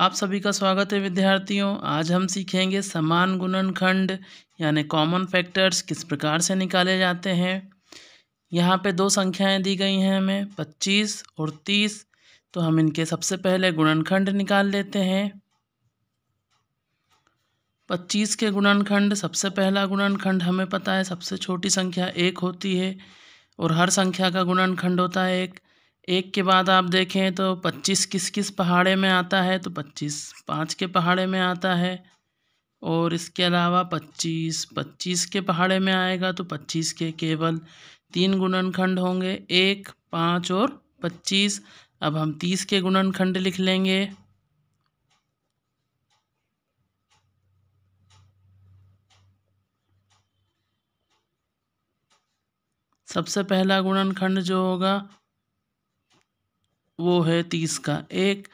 आप सभी का स्वागत है विद्यार्थियों। आज हम सीखेंगे समान गुणनखंड यानी कॉमन फैक्टर्स किस प्रकार से निकाले जाते हैं। यहाँ पे दो संख्याएं दी गई हैं हमें 25 और 30। तो हम इनके सबसे पहले गुणनखंड निकाल लेते हैं। 25 के गुणनखंड, सबसे पहला गुणनखंड हमें पता है सबसे छोटी संख्या 1 होती है और हर संख्या का गुणनखंड होता है 1। 1 के बाद आप देखें तो 25 किस किस पहाड़े में आता है, तो 25 5 के पहाड़े में आता है। और इसके अलावा 25 के पहाड़े में आएगा तो 25 के केवल 3 गुणनखंड होंगे, 1, 5 और 25। अब हम 30 के गुणनखंड लिख लेंगे। सबसे पहला गुणनखंड जो होगा वो है 30 का 1।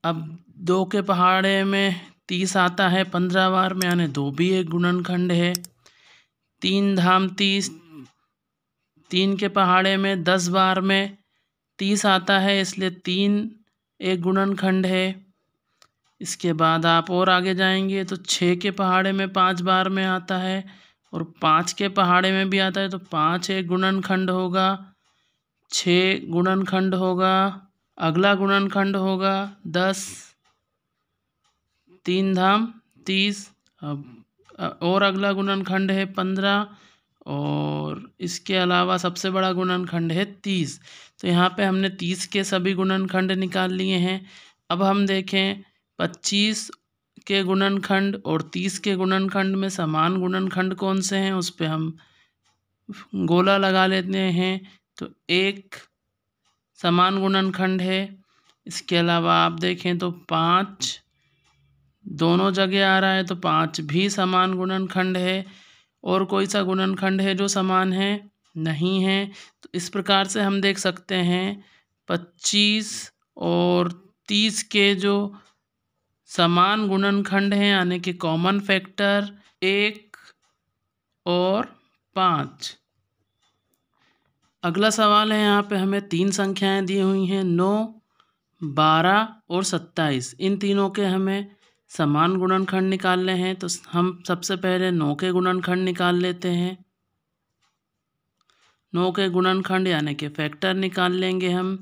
अब 2 के पहाड़े में 30 आता है 15 बार में, यानी 2 भी एक गुणनखंड है। 3 धाम 30, 3 के पहाड़े में 10 बार में 30 आता है, इसलिए 3 एक गुणनखंड है। इसके बाद आप और आगे जाएंगे तो 6 के पहाड़े में 5 बार में आता है और 5 के पहाड़े में भी आता है, तो 5 एक गुणनखंड होगा, 6 गुणनखंड होगा। अगला गुणनखंड होगा 10, 3 धाम 30। अब और अगला गुणनखंड है 15 और इसके अलावा सबसे बड़ा गुणनखंड है 30। तो यहाँ पे हमने 30 के सभी गुणनखंड निकाल लिए हैं। अब हम देखें 25 के गुणनखंड और 30 के गुणनखंड में समान गुणनखंड कौन से हैं, उस पे हम गोला लगा लेते हैं। तो 1 समान गुणनखंड है। इसके अलावा आप देखें तो 5 दोनों जगह आ रहा है, तो 5 भी समान गुणनखंड है। और कोई सा गुणनखंड है जो समान है? नहीं है। तो इस प्रकार से हम देख सकते हैं 25 और 30 के जो समान गुणनखंड हैं यानी कि कॉमन फैक्टर 1 और 5। अगला सवाल है, यहाँ पे हमें 3 संख्याएं दी हुई हैं 9, 12 और 27। इन तीनों के हमें समान गुणनखंड निकालने हैं। तो हम सबसे पहले 9 के गुणनखंड निकाल लेते हैं। 9 के गुणनखंड यानी कि फैक्टर निकाल लेंगे हम।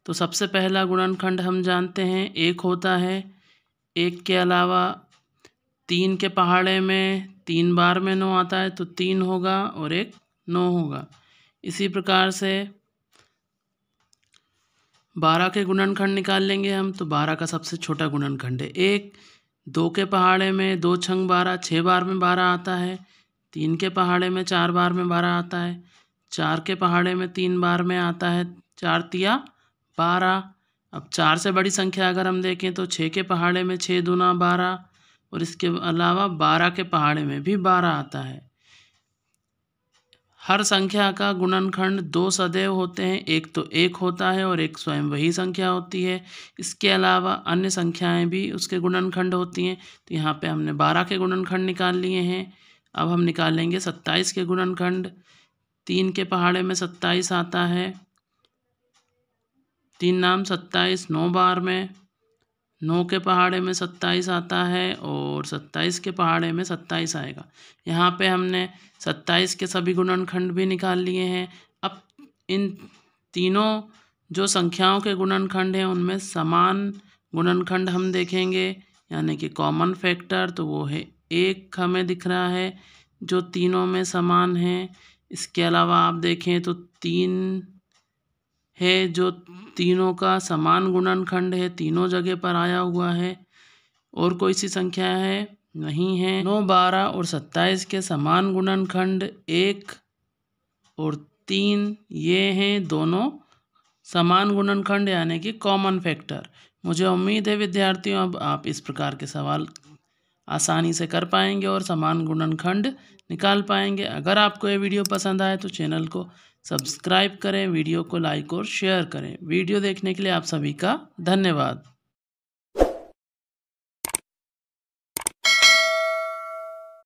तो सबसे पहला गुणनखंड हम जानते हैं 1 होता है। 1 के अलावा 3 के पहाड़े में 3 बार में 9 आता है, तो 3 होगा और 1 9 होगा। इसी प्रकार से 12 के गुणनखंड निकाल लेंगे हम। तो 12 का सबसे छोटा गुणनखंड है 1। 2 के पहाड़े में 2 छंग 12, 6 बार में 12 आता है। 3 के पहाड़े में 4 बार में 12 आता है। 4 के पहाड़े में 3 बार में आता है, 4 तिया 12। अब 4 से बड़ी संख्या अगर हम देखें तो 6 के पहाड़े में 6 दूना 12 और इसके अलावा 12 के पहाड़े में भी 12 आता है। हर संख्या का गुणनखंड 2 सदैव होते हैं, एक तो 1 होता है और एक स्वयं वही संख्या होती है। इसके अलावा अन्य संख्याएं भी उसके गुणनखंड होती हैं। तो यहाँ पे हमने 12 के गुणनखंड निकाल लिए हैं। अब हम निकालेंगे 27 के गुणनखंड। 3 के पहाड़े में 27 आता है, 3 नाम 27, 9 बार में। 9 के पहाड़े में 27 आता है और 27 के पहाड़े में 27 आएगा। यहाँ पे हमने 27 के सभी गुणनखंड भी निकाल लिए हैं। अब इन तीनों जो संख्याओं के गुणनखंड हैं उनमें समान गुणनखंड हम देखेंगे यानी कि कॉमन फैक्टर, तो वो है 1 हमें दिख रहा है जो तीनों में समान है। इसके अलावा आप देखें तो 3 है जो तीनों का समान गुणनखंड है, तीनों जगह पर आया हुआ है। और कोई सी संख्या है? नहीं है। 9, 12 और 27 के समान गुणनखंड 1 और 3 ये हैं दोनों समान गुणनखंड यानी कि कॉमन फैक्टर। मुझे उम्मीद है विद्यार्थियों अब आप इस प्रकार के सवाल आसानी से कर पाएंगे और समान गुणनखंड निकाल पाएंगे। अगर आपको ये वीडियो पसंद आए तो चैनल को सब्सक्राइब करें, वीडियो को लाइक और शेयर करें। वीडियो देखने के लिए आप सभी का धन्यवाद।